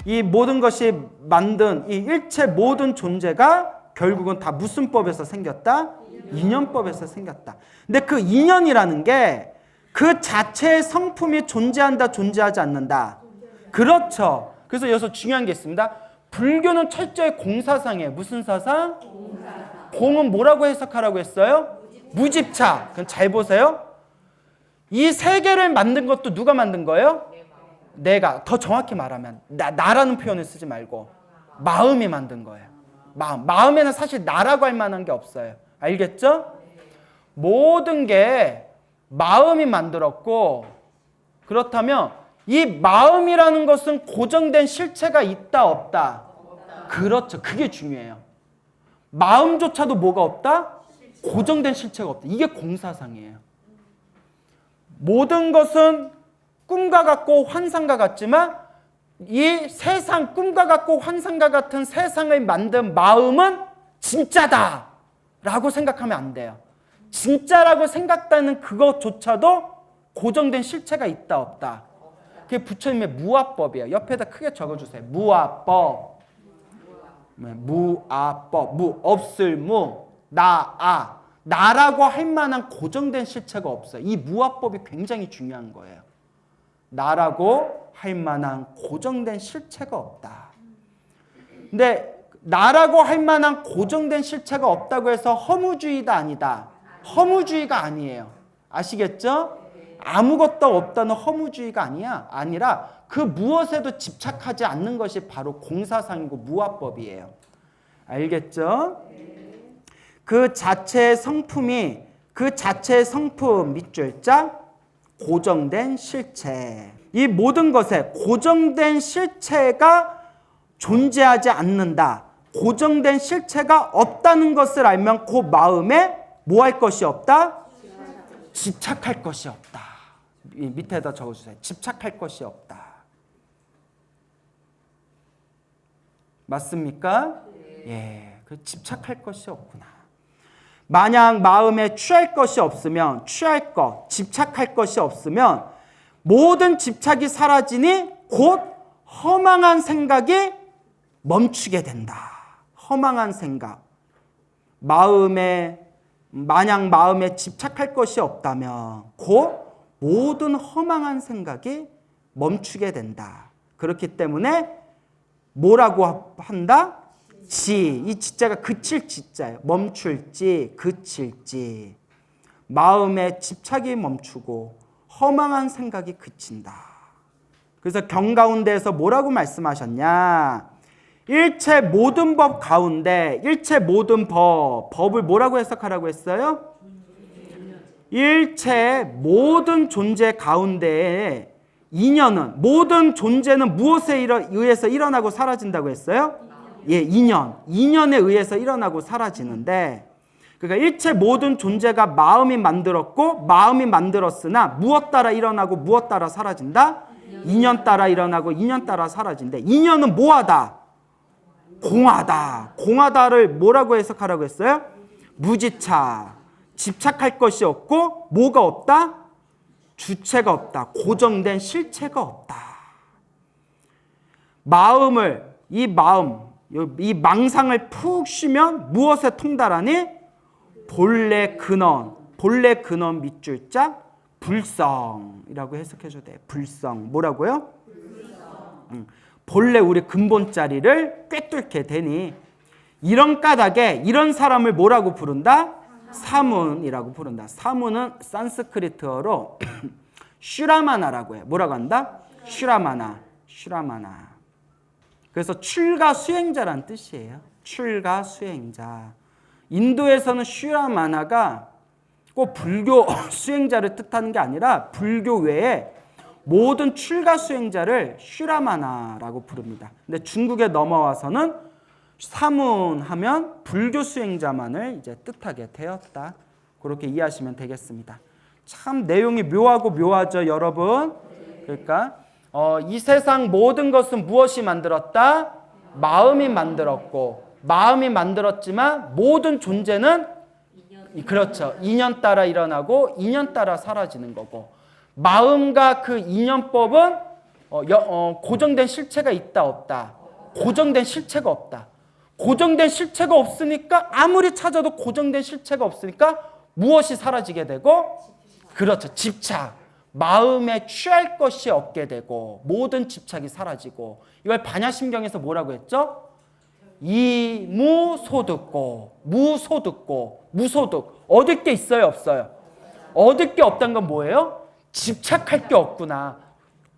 이 모든 것이 만든 이 일체 모든 존재가 결국은 다 무슨 법에서 생겼다? 인연법에서 생겼다. 근데 그 인연이라는 게 그 자체의 성품이 존재한다, 존재하지 않는다. 그렇죠. 그래서 여기서 중요한 게 있습니다. 불교는 철저히 공사상이에요. 무슨 사상? 공은 뭐라고 해석하라고 했어요? 무집착. 그럼 잘 보세요. 이 세계를 만든 것도 누가 만든 거예요? 내가. 더 정확히 말하면 나라는 표현을 쓰지 말고 마음이 만든 거예요. 마음에는 사실 나라고 할 만한 게 없어요. 알겠죠? 모든 게 마음이 만들었고, 그렇다면 이 마음이라는 것은 고정된 실체가 있다 없다? 그렇죠. 그게 중요해요. 마음조차도 뭐가 없다? 고정된 실체가 없다. 이게 공사상이에요. 모든 것은 꿈과 같고 환상과 같지만 이 세상, 꿈과 같고 환상과 같은 세상을 만든 마음은 진짜다 라고 생각하면 안 돼요. 진짜라고 생각하는 그것조차도 고정된 실체가 있다 없다. 그게 부처님의 무아법이에요. 옆에다 크게 적어주세요. 무아법. 무아법. 없을 무. 나라고 할 만한 고정된 실체가 없어요. 이 무아법이 굉장히 중요한 거예요. 나라고 할 만한 고정된 실체가 없다. 근데 나라고 할 만한 고정된 실체가 없다고 해서 허무주의다 아니다. 허무주의가 아니에요. 아시겠죠? 아무것도 없다는 허무주의가 아니라 그 무엇에도 집착하지 않는 것이 바로 공사상이고 무아법이에요. 알겠죠? 그 자체의 성품이 그 자체의 성품 밑줄자 고정된 실체. 이 모든 것에 고정된 실체가 존재하지 않는다. 고정된 실체가 없다는 것을 알면 그 마음에 뭐 할 것이 없다? 집착할 것이 없다. 밑에다 적어주세요. 집착할 것이 없다. 맞습니까? 예, 그 집착할 것이 없구나. 만약 마음에 취할 것이 없으면, 취할 것, 집착할 것이 없으면 모든 집착이 사라지니 곧 허망한 생각이 멈추게 된다. 허망한 생각. 만약 마음에 집착할 것이 없다면 곧 모든 허망한 생각이 멈추게 된다. 그렇기 때문에 뭐라고 한다? 이 지자가 그칠 지자예요. 멈출지, 그칠지. 마음에 집착이 멈추고 허망한 생각이 그친다. 그래서 경가운데에서 뭐라고 말씀하셨냐? 일체 모든 법 가운데, 일체 모든 법을 뭐라고 해석하라고 했어요? 일체 모든 존재 가운데에 인연은, 모든 존재는 무엇에 의해서 일어나고 사라진다고 했어요? 예, 인연에 의해서 일어나고 사라지는데, 그러니까 일체 모든 존재가 마음이 만들었고 마음이 만들었으나 무엇 따라 일어나고 무엇 따라 사라진다? 인연 따라 일어나고 인연 따라 사라진대. 인연은 뭐하다? 공하다. 공하다를 뭐라고 해석하라고 했어요? 무지차. 집착할 것이 없고 뭐가 없다? 주체가 없다. 고정된 실체가 없다. 이 망상을 푹 쉬면 무엇에 통달하니? 본래 근원 밑줄자 불성이라고 해석해줘도 돼요. 불성. 뭐라고요? 본래 우리 근본 자리를 꿰뚫게 되니 이런 까닭에 이런 사람을 뭐라고 부른다? 사문이라고 부른다. 사문은 산스크리트어로 슈라마나라고 해요. 뭐라고 한다? 슈라마나. 그래서 출가 수행자란 뜻이에요. 출가 수행자. 인도에서는 슈라마나가 꼭 불교 수행자를 뜻하는 게 아니라 불교 외에 모든 출가 수행자를 슈라마나라고 부릅니다. 근데 중국에 넘어와서는 사문하면 불교 수행자만을 이제 뜻하게 되었다. 그렇게 이해하시면 되겠습니다. 참 내용이 묘하고 묘하죠, 여러분. 그러니까 이 세상 모든 것은 무엇이 만들었다? 마음이 만들었고, 마음이 만들었지만 모든 존재는 그렇죠. 인연 따라 일어나고 인연 따라 사라지는 거고, 마음과 그 인연법은 고정된 실체가 있다 없다. 고정된 실체가 없다. 고정된 실체가 없으니까 아무리 찾아도 고정된 실체가 없으니까 무엇이 사라지게 되고? 그렇죠. 집착. 마음에 취할 것이 없게 되고 모든 집착이 사라지고 이걸 반야심경에서 뭐라고 했죠? 이무소득고 무소득고 무소득. 얻을 게 있어요 없어요? 얻을 게 없다는 건 뭐예요? 집착할 게 없구나.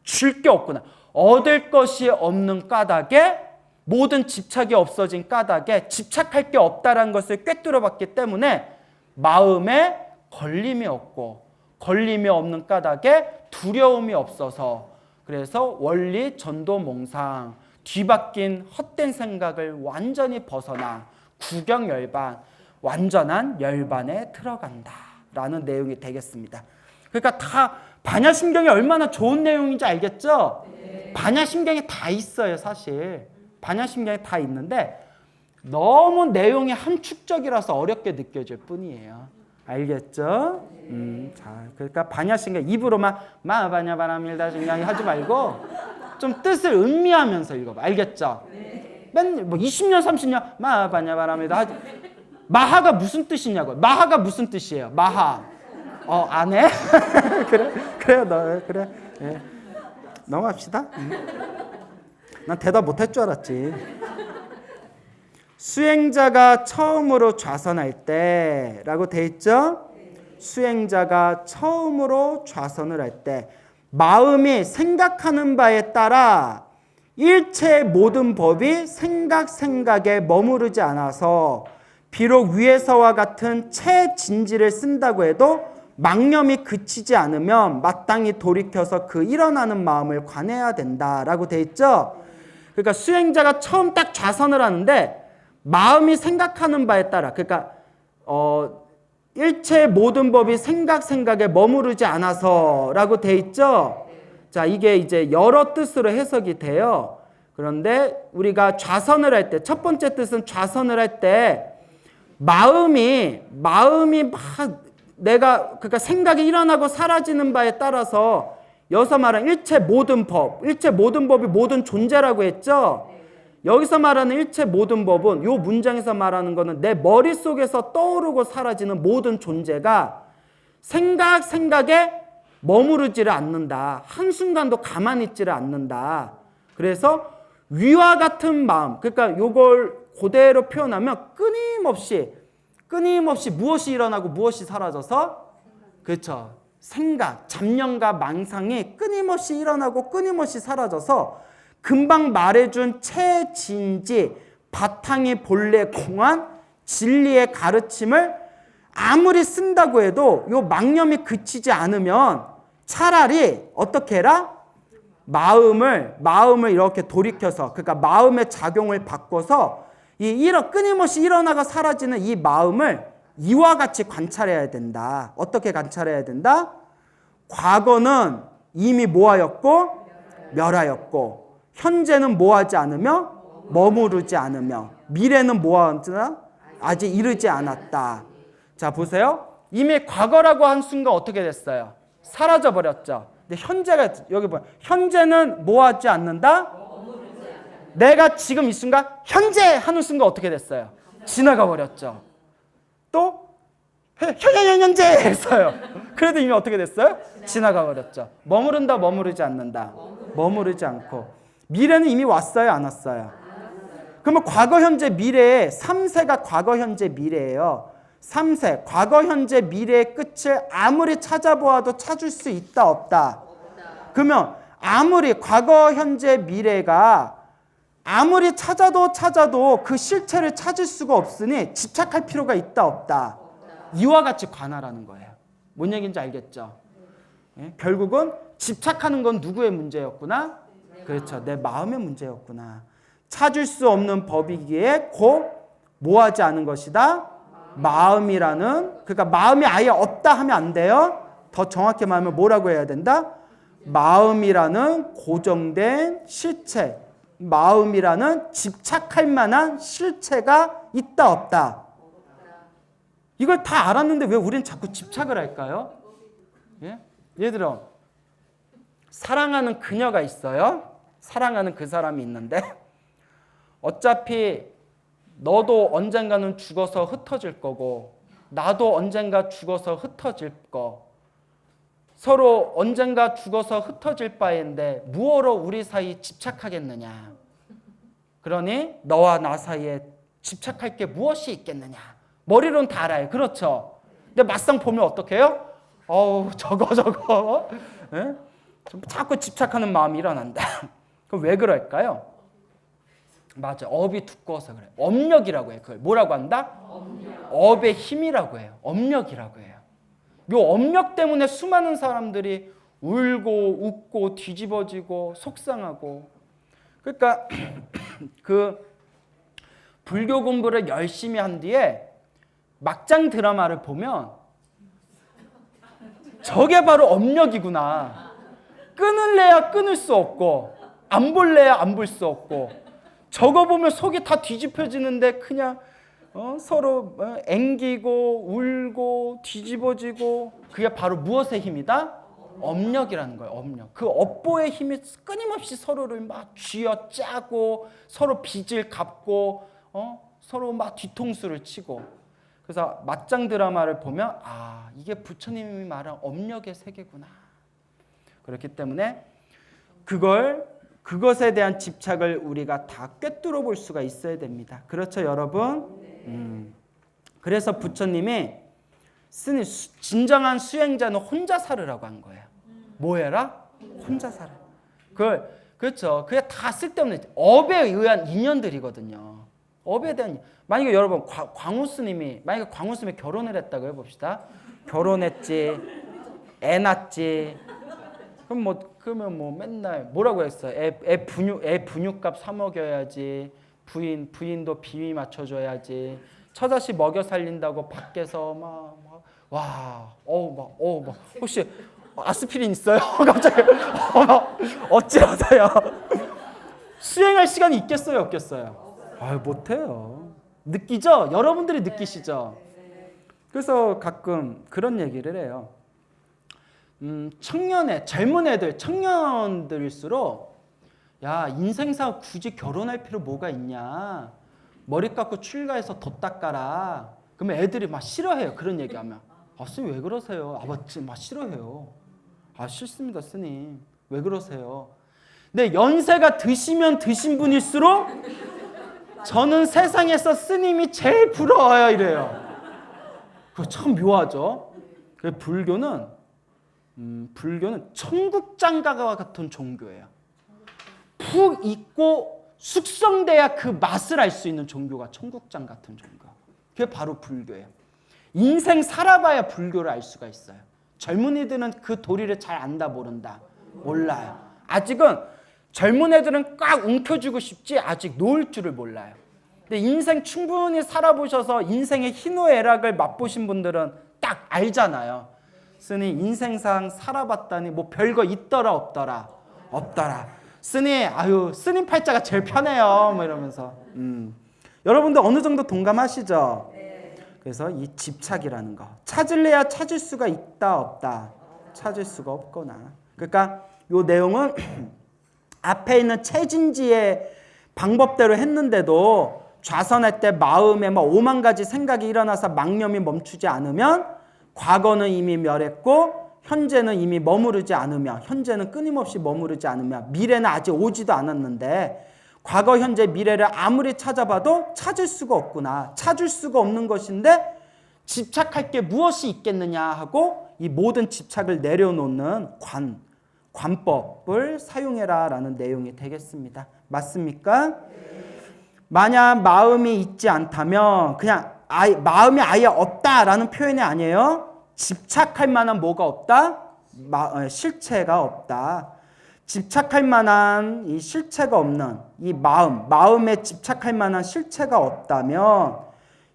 줄 게 없구나. 얻을 것이 없는 까닭에 모든 집착이 없어진 까닭에 집착할 게 없다는 것을 꿰뚫어 봤기 때문에 마음에 걸림이 없고 걸림이 없는 까닭에 두려움이 없어서 그래서 원리 전도몽상 뒤바뀐 헛된 생각을 완전히 벗어나 구경열반 완전한 열반에 들어간다라는 내용이 되겠습니다. 그러니까 다 반야심경이 얼마나 좋은 내용인지 알겠죠? 반야심경에 다 있어요 사실. 반야심경에 다 있는데 너무 내용이 함축적이라서 어렵게 느껴질 뿐이에요. 알겠죠? 자, 그러니까 반야심경 입으로만 마바냐바람일다 심경이 하지 말고 좀 뜻을 음미하면서 읽어봐. 알겠죠? 맨날 뭐 20년 30년 마바냐바람일다 하지. 마하가 무슨 뜻이냐고. 마하가 무슨 뜻이에요? 마하. 안 해? 그래 너 그래. 예. 넘어갑시다. 난 대답 못할 줄 알았지. 수행자가 처음으로 좌선할 때라고 돼 있죠? 수행자가 처음으로 좌선을 할 때 마음이 생각하는 바에 따라 일체의 모든 법이 생각에 머무르지 않아서 비록 위에서와 같은 체진지를 쓴다고 해도 망념이 그치지 않으면 마땅히 돌이켜서 그 일어나는 마음을 관해야 된다라고 돼 있죠? 그러니까 수행자가 처음 딱 좌선을 하는데 마음이 생각하는 바에 따라 그러니까 일체의 모든 법이 생각에 머무르지 않아서라고 돼 있죠. 자, 이게 이제 여러 뜻으로 해석이 돼요. 그런데 우리가 좌선을 할 때 첫 번째 뜻은 좌선을 할 때 마음이 막 내가 그러니까 생각이 일어나고 사라지는 바에 따라서 여기서 말하는 일체 모든 법이 모든 존재라고 했죠. 여기서 말하는 일체 모든 법은 이 문장에서 말하는 거는 내 머릿속에서 떠오르고 사라지는 모든 존재가 생각에 머무르지를 않는다. 한순간도 가만히 있지를 않는다. 그래서 위와 같은 마음, 그러니까 이걸 그대로 표현하면 끊임없이 무엇이 일어나고 무엇이 사라져서 그렇죠. 잡념과 망상이 끊임없이 일어나고 끊임없이 사라져서 금방 말해준 체진지 바탕이 본래 공한 진리의 가르침을 아무리 쓴다고 해도 이 망념이 그치지 않으면 차라리 어떻게 해라? 마음을 이렇게 돌이켜서 그러니까 마음의 작용을 바꿔서 끊임없이 일어나가 사라지는 이 마음을 이와 같이 관찰해야 된다. 어떻게 관찰해야 된다? 과거는 이미 뭐하였고 멸하였고 현재는 뭐하지 않으며 머무르지 않으며 미래는 뭐하지 아직 이르지 않았다. 자 보세요. 이미 과거라고 한 순간 어떻게 됐어요? 사라져 버렸죠. 근데 현재가 여기 보면 현재는 뭐하지 않는다? 내가 지금 이 순간 현재 하는 순간 어떻게 됐어요? 지나가 버렸죠. 또 현재 했어요. 그래도 이미 어떻게 됐어요? 지나가 버렸죠. 머무른다 머무르지 않는다. 머무르지 않고 미래는 이미 왔어요 안 왔어요? 그러면 과거 현재 미래에 3세가 과거 현재 미래예요. 3세 과거 현재 미래의 끝을 아무리 찾아보아도 찾을 수 있다 없다? 그러면 아무리 과거 현재 미래가 아무리 찾아도 그 실체를 찾을 수가 없으니 집착할 필요가 있다 없다? 이와 같이 관하라는 거예요. 뭔 얘기인지 알겠죠? 예? 결국은 집착하는 건 누구의 문제였구나? 그렇죠. 내 마음의 문제였구나. 찾을 수 없는 법이기에 곧 뭐하지 않은 것이다? 마음이라는 그러니까 마음이 아예 없다 하면 안 돼요. 더 정확히 말하면 뭐라고 해야 된다? 마음이라는 고정된 실체, 마음이라는 집착할 만한 실체가 있다 없다? 이걸 다 알았는데 왜 우리는 자꾸 집착을 할까요? 예? 얘들아 사랑하는 그녀가 있어요. 사랑하는 그 사람이 있는데 어차피 너도 언젠가는 죽어서 흩어질 거고 나도 언젠가 죽어서 흩어질 거, 서로 언젠가 죽어서 흩어질 바인데 무엇으로 우리 사이 집착하겠느냐. 그러니 너와 나 사이에 집착할 게 무엇이 있겠느냐. 머리로는 다 알아요. 그렇죠. 근데 막상 보면 어떻게 해요? 저거 예? 좀 자꾸 집착하는 마음이 일어난다. 그럼 왜 그럴까요? 맞아, 업이 두꺼워서 그래. 업력이라고 해요. 그걸 뭐라고 한다? 업의 힘이라고 해요. 업력이라고 해요. 이 업력 때문에 수많은 사람들이 울고 웃고 뒤집어지고 속상하고. 그러니까 그 불교 공부를 열심히 한 뒤에 막장 드라마를 보면 저게 바로 업력이구나. 끊을래야 끊을 수 없고 안 볼래야 안 볼 수 없고 저거 보면 속이 다 뒤집혀지는데 그냥 서로 앵기고 울고 뒤집어지고 그게 바로 무엇의 힘이다? 업력이라는 거예요. 업력. 그 업보의 힘이 끊임없이 서로를 막 쥐어짜고 서로 빚을 갚고 서로 막 뒤통수를 치고. 그래서 맞짱 드라마를 보면 이게 부처님이 말한 업력의 세계구나. 그렇기 때문에 그것에 대한 집착을 우리가 다 꿰뚫어 볼 수가 있어야 됩니다. 그렇죠, 여러분? 그래서 부처님이 진정한 수행자는 혼자 살으라고 한 거예요. 뭐 해라? 혼자 살아. 그렇죠. 그게 다 쓸데없는 업에 의한 인연들이거든요. 업에 대한 만약에 여러분 광우 스님이 결혼을 했다고 해봅시다. 결혼했지, 애 낳지. 그러면 뭐 맨날 뭐라고 했어? 애 분유값 사 먹여야지. 부인도 비위 맞춰줘야지. 처자식 먹여 살린다고 밖에서 혹시 아스피린 있어요? 갑자기 어찌하세요? 수행할 시간이 있겠어요, 없겠어요? 못해요. 느끼죠? 여러분들이 느끼시죠? 그래서 가끔 그런 얘기를 해요. 청년들일수록 야, 인생사 굳이 결혼할 필요 뭐가 있냐? 머리 깎고 출가해서 덧 닦아라. 그러면 애들이 막 싫어해요. 그런 얘기하면. 스님 왜 그러세요? 맞지? 막 싫어해요. 싫습니다, 스님. 왜 그러세요? 근데 연세가 드시면 드신 분일수록 저는 세상에서 스님이 제일 부러워요. 이래요. 그거 참 묘하죠? 불교는 청국장가와 같은 종교예요. 푹 익고 숙성돼야 그 맛을 알 수 있는 종교가 청국장 같은 종교. 그게 바로 불교예요. 인생 살아봐야 불교를 알 수가 있어요. 젊은이들은 그 도리를 잘 안다 모른다? 몰라요. 아직은 젊은 애들은 꽉 움켜쥐고 싶지 아직 놓을 줄을 몰라요. 근데 인생 충분히 살아보셔서 인생의 희노애락을 맛보신 분들은 딱 알잖아요. 스님 인생상 살아봤다니 뭐 별거 있더라 없더라? 없더라. 스님 팔자가 제일 편해요. 뭐 이러면서. 여러분들 어느 정도 동감하시죠? 그래서 이 집착이라는 거 찾을래야 찾을 수가 있다 없다? 찾을 수가 없거나. 그러니까 이 내용은 앞에 있는 체진지의 방법대로 했는데도 좌선할 때 마음에 5만 가지 생각이 일어나서 망념이 멈추지 않으면 과거는 이미 멸했고 현재는 이미 머무르지 않으며 현재는 끊임없이 머무르지 않으며 미래는 아직 오지도 않았는데 과거, 현재, 미래를 아무리 찾아봐도 찾을 수가 없구나. 찾을 수가 없는 것인데 집착할 게 무엇이 있겠느냐 하고 이 모든 집착을 내려놓는 관법을 사용해라라는 내용이 되겠습니다. 맞습니까? 만약 마음이 있지 않다면 그냥 마음이 아예 없다라는 표현이 아니에요. 집착할 만한 뭐가 없다? 실체가 없다. 집착할 만한 이 실체가 없는 이 마음에 집착할 만한 실체가 없다면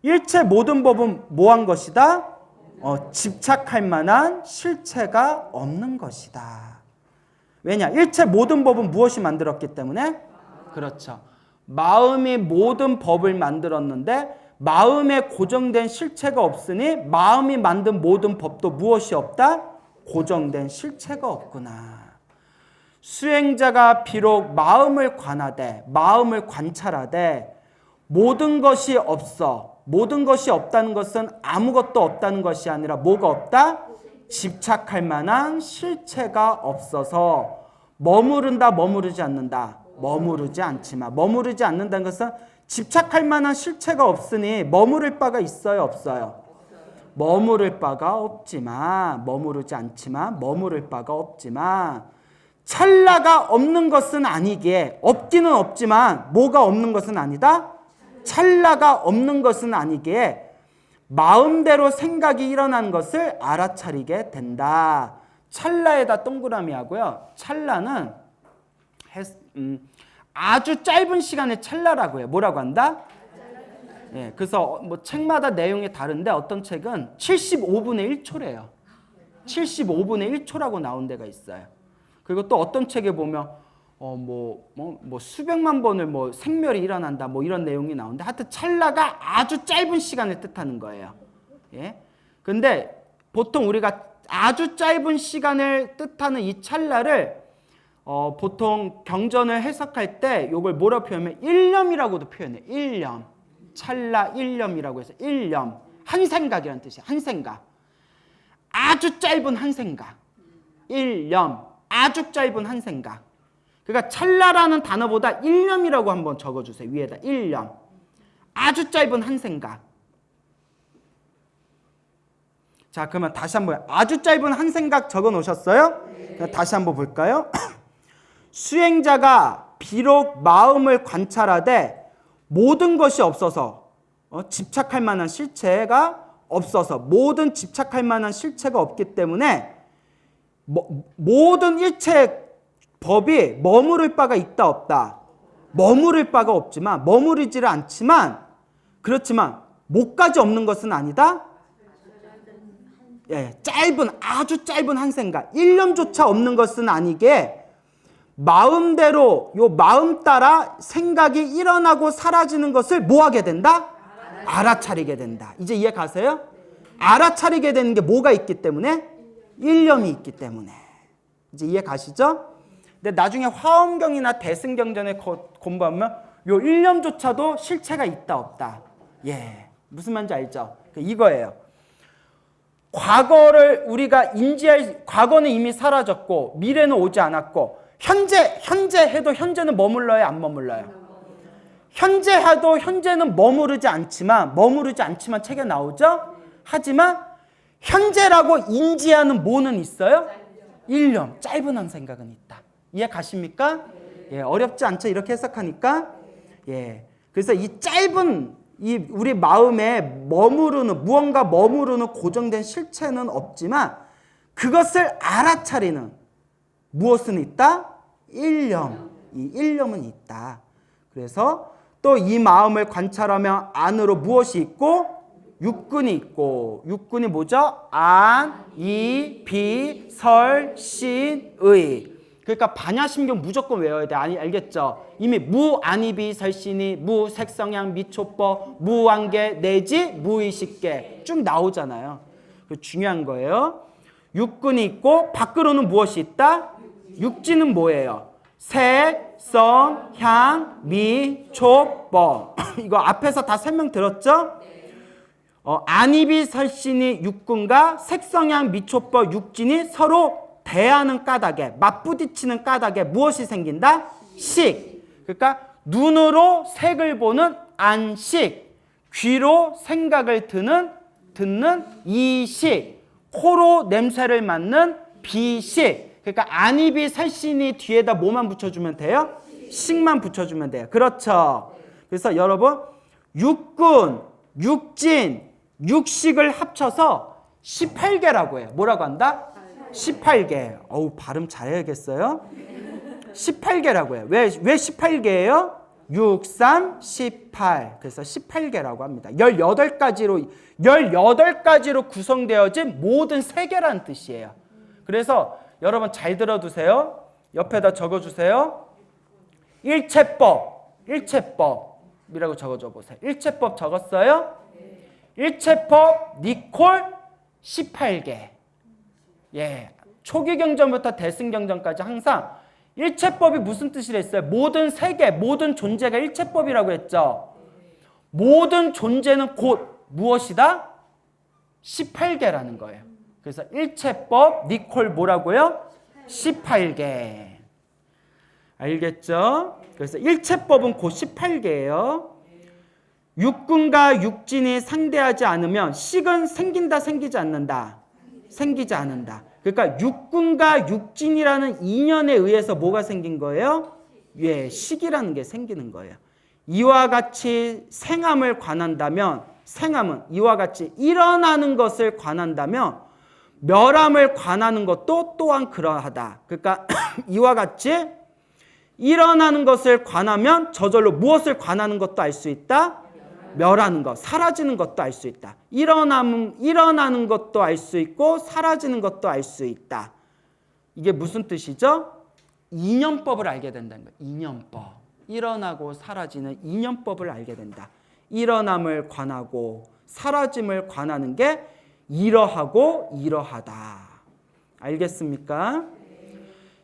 일체 모든 법은 뭐한 것이다? 집착할 만한 실체가 없는 것이다. 왜냐? 일체 모든 법은 무엇이 만들었기 때문에? 그렇죠. 마음이 모든 법을 만들었는데 마음에 고정된 실체가 없으니 마음이 만든 모든 법도 무엇이 없다? 고정된 실체가 없구나. 수행자가 비록 마음을 관하되 마음을 관찰하되 모든 것이 없어. 모든 것이 없다는 것은 아무것도 없다는 것이 아니라 뭐가 없다? 집착할 만한 실체가 없어서 머무른다, 머무르지 않는다. 머무르지 않지만 머무르지 않는다는 것은 집착할 만한 실체가 없으니 머무를 바가 있어요, 없어요? 머무를 바가 없지만 머무르지 않지만 머무를 바가 없지만 찰나가 없는 것은 아니기에 없기는 없지만 뭐가 없는 것은 아니다? 찰나가 없는 것은 아니기에 마음대로 생각이 일어난 것을 알아차리게 된다. 찰나에다 동그라미 하고요. 찰나는 아주 짧은 시간의 찰나라고 해요. 뭐라고 한다? 예, 그래서 뭐 책마다 내용이 다른데 어떤 책은 75분의 1초래요. 75분의 1초라고 나온 데가 있어요. 그리고 또 어떤 책에 보면 수백만 번을 생멸이 일어난다 이런 내용이 나오는데 하여튼 찰나가 아주 짧은 시간을 뜻하는 거예요. 예. 근데 보통 우리가 아주 짧은 시간을 뜻하는 이 찰나를 보통 경전을 해석할 때 이걸 뭐라고 표현하면 일념이라고도 표현해요. 일념. 찰나 일념이라고 해서 일념. 한 생각이라는 뜻이에요. 한 생각. 아주 짧은 한 생각. 일념. 아주 짧은 한 생각. 그러니까 찰나라는 단어보다 일념이라고 한번 적어주세요. 위에다 일념. 아주 짧은 한 생각. 자, 그러면 다시 한번 아주 짧은 한 생각 적어 놓으셨어요? 네. 다시 한번 볼까요? 수행자가 비록 마음을 관찰하되 모든 것이 없어서 집착할 만한 실체가 없어서 모든 집착할 만한 실체가 없기 때문에 모든 일체 법이 머무를 바가 있다 없다. 머무를 바가 없지만 머무르지를 않지만 그렇지만 목까지 없는 것은 아니다. 예, 아주 짧은 한 생각 1년조차 없는 것은 아니게 마음대로 요 마음 따라 생각이 일어나고 사라지는 것을 뭐 하게 된다? 알아차리게 된다. 이제 이해 가세요? 알아차리게 되는 게 뭐가 있기 때문에? 일념이 있기 때문에. 이제 이해 가시죠? 근데 나중에 화엄경이나 대승경전에 공부하면 요 일념조차도 실체가 있다 없다. 예, 무슨 말인지 알죠? 이거예요. 과거를 우리가 과거는 이미 사라졌고 미래는 오지 않았고 현재 해도 현재는 머물러요, 안 머물러요? 현재 해도 현재는 머무르지 않지만 책에 나오죠? 하지만 현재라고 인지하는 뭐는 있어요? 일념, 짧은 한 생각은 있다. 이해 가십니까? 예, 어렵지 않죠? 이렇게 해석하니까. 예. 그래서 이 짧은 우리 마음에 무언가 머무르는 고정된 실체는 없지만 그것을 알아차리는 무엇은 있다? 일념. 이 일념은 있다. 그래서 또 이 마음을 관찰하면 안으로 무엇이 있고? 육근이 있고. 육근이 뭐죠? 안, 이, 비, 설, 신, 의. 그러니까 반야심경 무조건 외워야 돼. 알겠죠? 이미 무, 안이비, 설신이, 무, 색성향, 미초법, 무왕계, 내지 무의식계 쭉 나오잖아요. 중요한 거예요. 육근이 있고 밖으로는 무엇이 있다? 육지는 뭐예요? 색, 성, 향, 미, 촉법. 이거 앞에서 다 설명 들었죠? 안이비, 설신이 육근과 색성향, 미초법, 육진이 서로 대하는 까닭에 맞부딪히는 까닭에 무엇이 생긴다? 식. 그러니까 눈으로 색을 보는 안식, 귀로 생각을 듣는 이식, 코로 냄새를 맡는 비식. 그러니까 안이비 설신이 뒤에다 뭐만 붙여주면 돼요? 식만 붙여주면 돼요. 그렇죠. 그래서 여러분 육군, 육진, 육식을 합쳐서 18개라고 해요. 뭐라고 한다? 18개. 어우, 발음 잘해야겠어요? 18개라고 해요. 왜 18개예요? 6, 3, 18. 그래서 18개라고 합니다. 18가지로 구성되어진 모든 세계라는 뜻이에요. 그래서 여러분 잘 들어두세요. 옆에다 적어주세요. 일체법이라고 적어줘 보세요. 일체법 적었어요? 일체법 니콜 18개. 예, 초기 경전부터 대승 경전까지 항상 일체법이 무슨 뜻이라 했어요? 모든 세계, 모든 존재가 일체법이라고 했죠. 모든 존재는 곧 무엇이다? 18개라는 거예요. 그래서 일체법, 니콜 뭐라고요? 18개. 알겠죠? 그래서 일체법은 곧 18개예요. 육군과 육진이 상대하지 않으면 식은 생긴다, 생기지 않는다? 생기지 않는다. 그러니까 육군과 육진이라는 인연에 의해서 뭐가 생긴 거예요? 예, 식이라는 게 생기는 거예요. 이와 같이 생함을 관한다면, 생함은 이와 같이 일어나는 것을 관한다면 멸함을 관하는 것도 또한 그러하다. 그러니까 이와 같이 일어나는 것을 관하면 저절로 무엇을 관하는 것도 알 수 있다? 멸하는 것, 사라지는 것도 알 수 있다. 일어나는 것도 알 수 있고 사라지는 것도 알 수 있다. 이게 무슨 뜻이죠? 이념법을 알게 된다는 거예요. 이념법. 일어나고 사라지는 이념법을 알게 된다. 일어남을 관하고 사라짐을 관하는 게 이러하고 이러하다. 알겠습니까?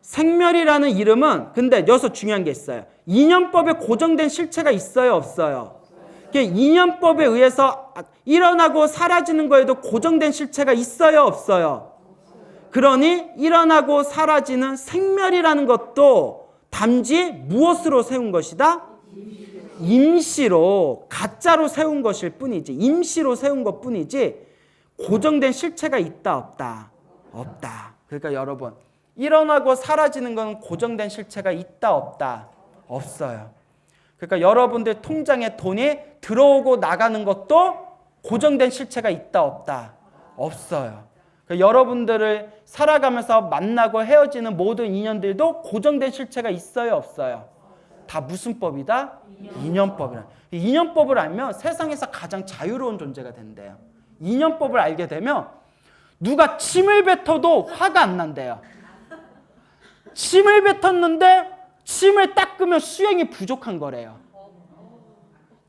생멸이라는 이름은 근데 여기서 중요한 게 있어요. 이념법에 고정된 실체가 있어요, 없어요? 이념법에 의해서 일어나고 사라지는 거에도 고정된 실체가 있어요, 없어요? 그러니 일어나고 사라지는 생멸이라는 것도 단지 무엇으로 세운 것이다? 임시로, 가짜로 세운 것일 뿐이지, 임시로 세운 것 뿐이지 고정된 실체가 있다, 없다? 없다. 그러니까 여러분, 일어나고 사라지는 건 고정된 실체가 있다, 없다? 없어요. 그러니까 여러분들 통장에 돈이 들어오고 나가는 것도 고정된 실체가 있다, 없다? 없어요. 그러니까 여러분들을 살아가면서 만나고 헤어지는 모든 인연들도 고정된 실체가 있어요, 없어요? 다 무슨 법이다? 인연법이라. 인연법을 알면 세상에서 가장 자유로운 존재가 된대요. 인연법을 알게 되면 누가 침을 뱉어도 화가 안 난대요. 침을 뱉었는데 침을 닦으면 수행이 부족한 거래요.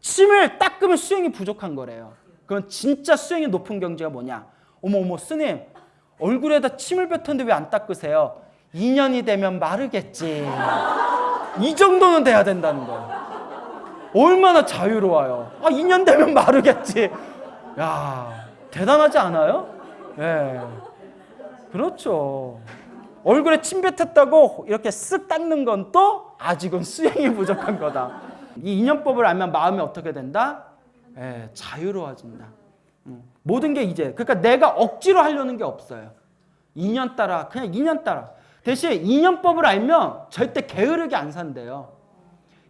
침을 닦으면 수행이 부족한 거래요. 그건 진짜 수행이 높은 경지가 뭐냐? 어머 스님, 얼굴에다 침을 뱉었는데 왜 안 닦으세요? 2년이 되면 마르겠지. 이 정도는 돼야 된다는 거예요. 얼마나 자유로워요. 2년 되면 마르겠지. 야, 대단하지 않아요? 예. 그렇죠. 얼굴에 침 뱉었다고 이렇게 쓱 닦는 건 또 아직은 수행이 부족한 거다. 이 인연법을 알면 마음이 어떻게 된다? 예, 자유로워진다. 모든 게 이제, 그러니까 내가 억지로 하려는 게 없어요. 인연 따라, 그냥 인연 따라. 대신 인연법을 알면 절대 게으르게 안 산대요.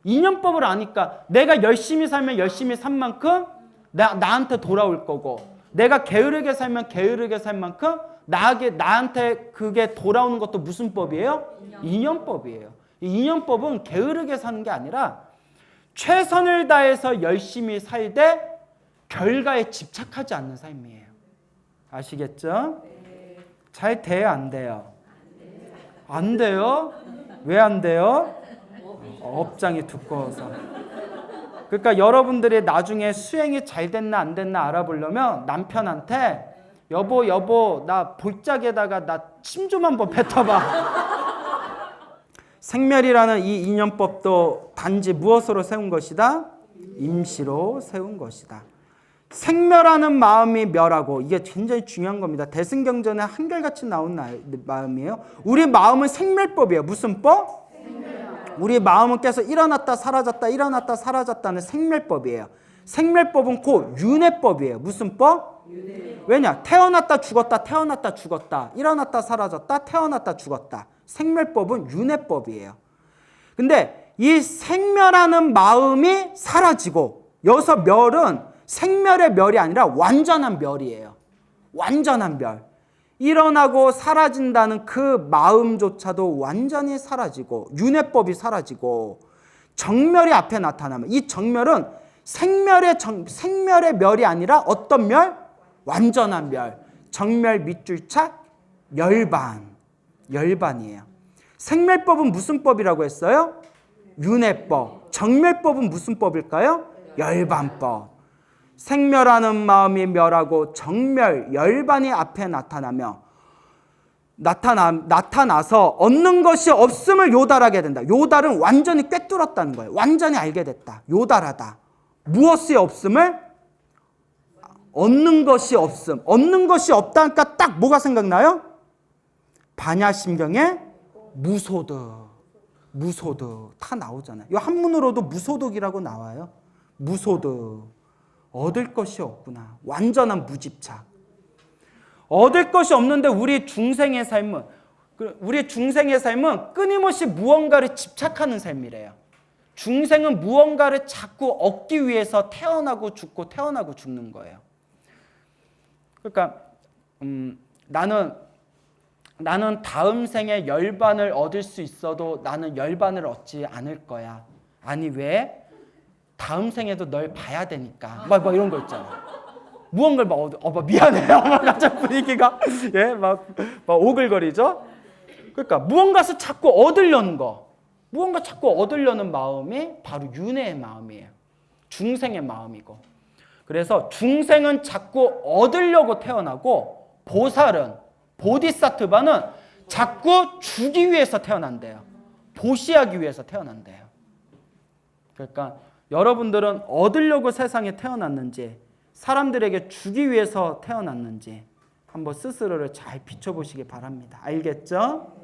인연법을 아니까 내가 열심히 살면 열심히 산 만큼 나한테 돌아올 거고, 내가 게으르게 살면 게으르게 살 만큼 나한테 그게 돌아오는 것도 무슨 법이에요? 인연법이에요. 이 인연법은 게으르게 사는 게 아니라 최선을 다해서 열심히 살되 결과에 집착하지 않는 삶이에요. 아시겠죠? 잘 돼요, 안 돼요? 안 돼요? 왜 안 돼요? 업장이 두꺼워서. 그러니까 여러분들이 나중에 수행이 잘 됐나 안 됐나 알아보려면 남편한테 여보 나 볼짝에다가 나 침 좀 한번 뱉어봐. 생멸이라는 이 인연법도 단지 무엇으로 세운 것이다? 임시로 세운 것이다. 생멸하는 마음이 멸하고, 이게 굉장히 중요한 겁니다. 대승경전에 한결같이 나온 마음이에요. 우리 마음은 생멸법이에요. 무슨 법? 우리 마음은 계속 일어났다 사라졌다 일어났다 사라졌다는 생멸법이에요. 생멸법은 곧 윤회법이에요. 무슨 법? 왜냐? 태어났다 죽었다 태어났다 죽었다 일어났다 사라졌다 태어났다 죽었다. 생멸법은 윤회법이에요. 근데 이 생멸하는 마음이 사라지고, 여기서 멸은 생멸의 멸이 아니라 완전한 멸이에요. 완전한 멸. 일어나고 사라진다는 그 마음조차도 완전히 사라지고 윤회법이 사라지고 정멸이 앞에 나타나면, 이 정멸은 생멸의 멸이 아니라 어떤 멸? 완전한 멸. 정멸 밑줄착 열반이에요. 생멸법은 무슨 법이라고 했어요? 윤회법. 정멸법은 무슨 법일까요? 열반법. 생멸하는 마음이 멸하고 정멸, 열반이 앞에 나타나며 나타나서 얻는 것이 없음을 요달하게 된다. 요달은 완전히 꿰뚫었다는 거예요. 완전히 알게 됐다. 요달하다. 무엇이 없음을? 얻는 것이 없음. 얻는 것이 없다니까 딱 뭐가 생각나요? 반야심경의 무소득. 무소득 다 나오잖아요. 이 한문으로도 무소득이라고 나와요. 무소득. 얻을 것이 없구나. 완전한 무집착. 얻을 것이 없는데 우리 중생의 삶은 끊임없이 무언가를 집착하는 삶이래요. 중생은 무언가를 자꾸 얻기 위해서 태어나고 죽고 태어나고 죽는 거예요. 그러니까 나는 다음 생에 열반을 얻을 수 있어도 나는 열반을 얻지 않을 거야. 아니 왜? 다음 생에도 널 봐야 되니까. 막 이런 거 있잖아. 무언가를 막 미안해요. 막 갑자기 분위기가 막 오글거리죠. 그러니까 무언가를 자꾸 얻으려는 거, 무언가 자꾸 얻으려는 마음이 바로 윤회의 마음이에요. 중생의 마음이고. 그래서 중생은 자꾸 얻으려고 태어나고 보살은 보디사트바는 자꾸 주기 위해서 태어난대요. 보시하기 위해서 태어난대요. 그러니까 여러분들은 얻으려고 세상에 태어났는지 사람들에게 주기 위해서 태어났는지 한번 스스로를 잘 비춰보시기 바랍니다. 알겠죠?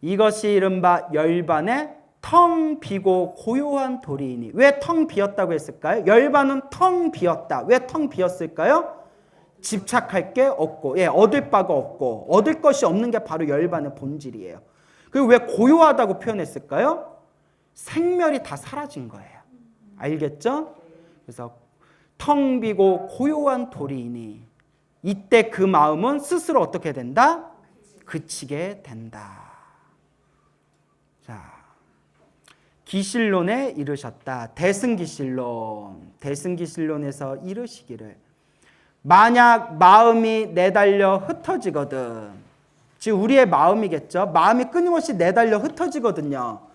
이것이 이른바 열반의 텅 비고 고요한 도리이니. 왜 텅 비었다고 했을까요? 열반은 텅 비었다. 왜 텅 비었을까요? 집착할 게 없고, 얻을 바가 없고, 얻을 것이 없는 게 바로 열반의 본질이에요. 그리고 왜 고요하다고 표현했을까요? 생멸이 다 사라진 거예요. 알겠죠? 그래서 텅 비고 고요한 도리이니 이때 그 마음은 스스로 어떻게 된다? 그치게 된다. 자, 기실론에 이르셨다. 대승기실론에서 이르시기를 만약 마음이 내달려 흩어지거든. 지금 우리의 마음이겠죠. 마음이 끊임없이 내달려 흩어지거든요.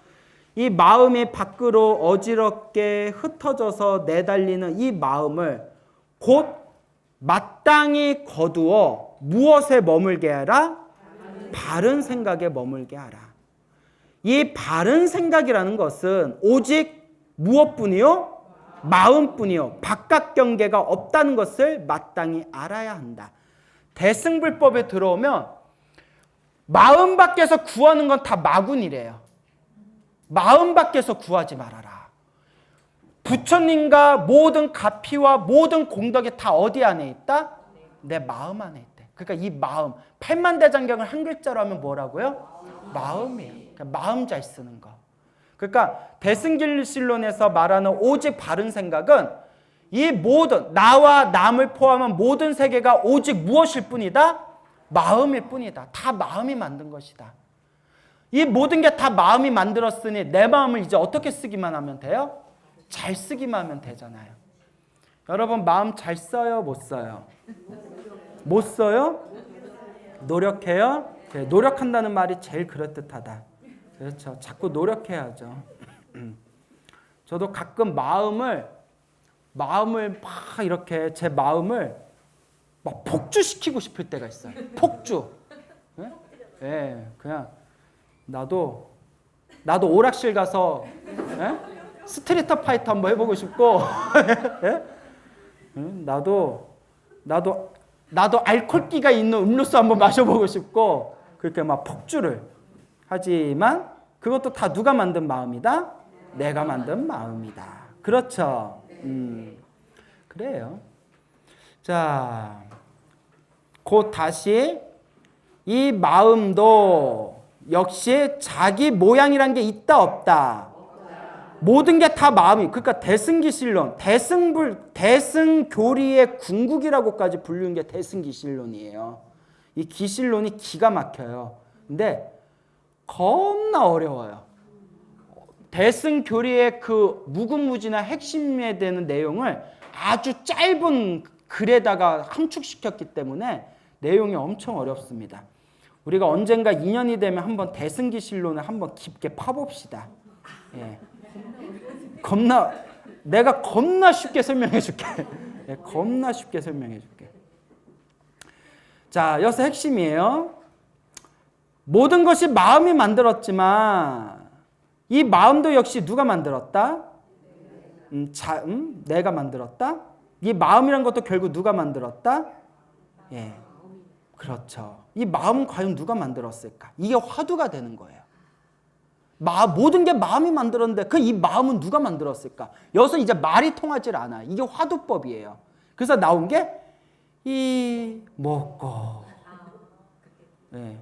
이 마음이 밖으로 어지럽게 흩어져서 내달리는 이 마음을 곧 마땅히 거두어 무엇에 머물게 하라? 바른 생각에 머물게 하라. 이 바른 생각이라는 것은 오직 무엇뿐이요? 마음뿐이요. 바깥 경계가 없다는 것을 마땅히 알아야 한다. 대승불법에 들어오면 마음 밖에서 구하는 건 다 마군이래요. 마음 밖에서 구하지 말아라. 부처님과 모든 가피와 모든 공덕이 다 어디 안에 있다? 내 마음 안에 있대. 그러니까 이 마음, 팔만대장경을 한 글자로 하면 뭐라고요? 마음이에요. 그러니까 마음 잘 쓰는 거. 그러니까 대승기실론에서 말하는 오직 바른 생각은 이 모든 나와 남을 포함한 모든 세계가 오직 무엇일 뿐이다? 마음일 뿐이다. 다 마음이 만든 것이다. 이 모든 게 다 마음이 만들었으니 내 마음을 이제 어떻게 쓰기만 하면 돼요? 잘 쓰기만 하면 되잖아요. 여러분 마음 잘 써요? 못 써요? 못 써요? 노력해요? 네, 노력한다는 말이 제일 그럴듯하다. 그렇죠. 자꾸 노력해야죠. 저도 가끔 마음을 막 이렇게 제 마음을 막 폭주시키고 싶을 때가 있어요. 폭주. 네? 네, 그냥 나도 오락실 가서 스트리트 파이터 한번 해보고 싶고 나도 알코올기가 있는 음료수 한번 마셔보고 싶고 그렇게 막 폭주를 하지만 그것도 다 누가 만든 마음이다? 내가 만든 마음이다. 그렇죠? 그래요. 자, 곧 다시 이 마음도 역시 자기 모양이란 게 있다 없다. 모든 게 다 마음이. 그러니까 대승기실론, 대승교리의 궁극이라고까지 부르는 게 대승기실론이에요. 이 기실론이 기가 막혀요. 근데 겁나 어려워요. 대승교리의 그 무궁무진한 핵심에 되는 내용을 아주 짧은 글에다가 함축시켰기 때문에 내용이 엄청 어렵습니다. 우리가 언젠가 인연이 되면 한번 대승기실론을 한번 깊게 파봅시다. 예. 내가 겁나 쉽게 설명해 줄게. 예, 겁나 쉽게 설명해 줄게. 자, 여기서 핵심이에요. 모든 것이 마음이 만들었지만 이 마음도 역시 누가 만들었다? 내가 만들었다? 이 마음이란 것도 결국 누가 만들었다? 예, 그렇죠. 이 마음은 과연 누가 만들었을까? 이게 화두가 되는 거예요. 모든 게 마음이 만들었는데 이 마음은 누가 만들었을까? 여기서 이제 말이 통하질 않아. 이게 화두법이에요. 그래서 나온 게 이 먹고. 예,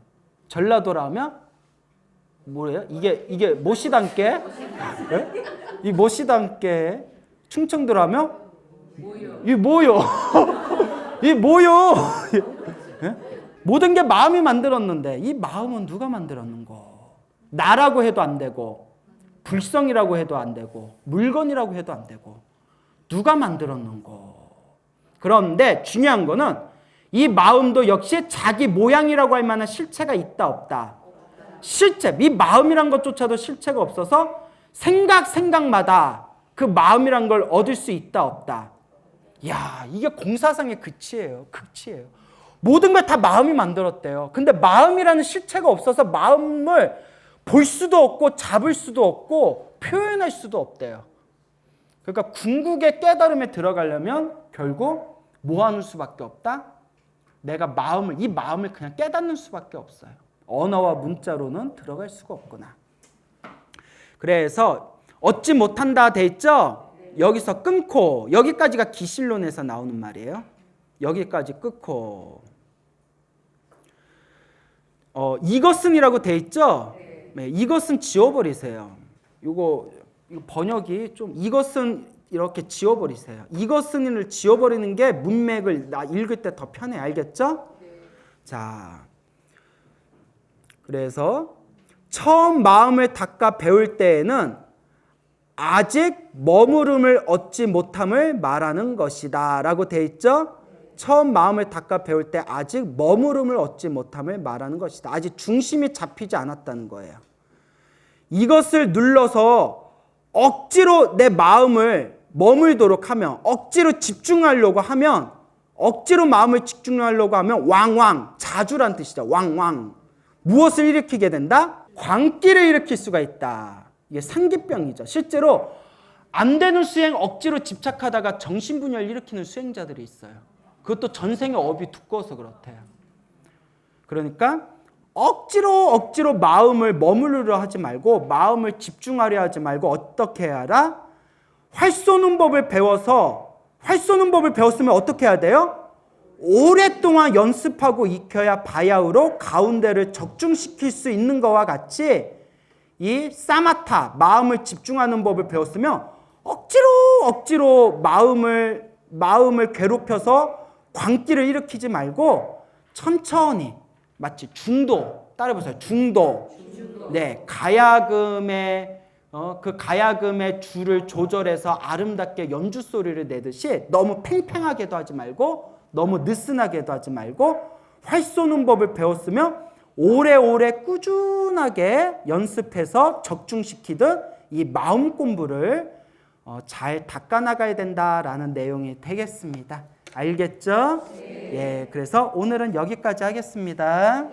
전라도라 하면 뭐래요? 이게 못이담게? 예? 이 못이담게. 충청도라 하면 이 뭐요? 이 뭐요? 예? 모든 게 마음이 만들었는데 이 마음은 누가 만들었는고? 나라고 해도 안 되고 불성이라고 해도 안 되고 물건이라고 해도 안 되고 누가 만들었는고? 그런데 중요한 거는 이 마음도 역시 자기 모양이라고 할 만한 실체가 있다 없다? 실체. 이 마음이란 것조차도 실체가 없어서 생각마다 그 마음이란 걸 얻을 수 있다 없다? 야, 이게 공사상의 극치예요. 모든 걸 다 마음이 만들었대요. 근데 마음이라는 실체가 없어서 마음을 볼 수도 없고 잡을 수도 없고 표현할 수도 없대요. 그러니까 궁극의 깨달음에 들어가려면 결국 뭐 하는 수밖에 없다? 내가 이 마음을 그냥 깨닫는 수밖에 없어요. 언어와 문자로는 들어갈 수가 없구나. 그래서 얻지 못한다 돼 있죠? 여기서 끊고, 여기까지가 기실론에서 나오는 말이에요. 여기까지 끊고 이것은이라고 돼 있죠? 네, 이것은 지워버리세요. 이거 번역이 좀 이것은 이렇게 지워버리세요. 이것은을 지워버리는 게 문맥을 읽을 때 더 편해. 알겠죠? 자, 그래서 처음 마음을 닦아 배울 때에는 아직 머무름을 얻지 못함을 말하는 것이다 라고 돼 있죠? 처음 마음을 닦아 배울 때 아직 머무름을 얻지 못함을 말하는 것이다. 아직 중심이 잡히지 않았다는 거예요. 이것을 눌러서 억지로 내 마음을 머물도록 하면, 억지로 집중하려고 하면, 억지로 마음을 집중하려고 하면 왕왕, 자주란 뜻이죠. 왕왕. 무엇을 일으키게 된다? 광기를 일으킬 수가 있다. 이게 상기병이죠. 실제로 안 되는 수행 억지로 집착하다가 정신분열 일으키는 수행자들이 있어요. 그것도 전생의 업이 두꺼워서 그렇대요. 그러니까 억지로 마음을 머무르려 하지 말고 마음을 집중하려 하지 말고 어떻게 해야 하라? 활 쏘는 법을 배웠으면 어떻게 해야 돼요? 오랫동안 연습하고 익혀야 바야흐로 가운데를 적중시킬 수 있는 것과 같이 이 사마타, 마음을 집중하는 법을 배웠으면 억지로 마음을 괴롭혀서 광기를 일으키지 말고 천천히, 마치 중도, 따라해보세요. 중도. 네, 가야금의 줄을 조절해서 아름답게 연주 소리를 내듯이 너무 팽팽하게도 하지 말고 너무 느슨하게도 하지 말고 활 쏘는 법을 배웠으면 오래오래 꾸준하게 연습해서 적중시키듯 이 마음 공부를 잘 닦아나가야 된다라는 내용이 되겠습니다. 알겠죠? 예, 그래서 오늘은 여기까지 하겠습니다.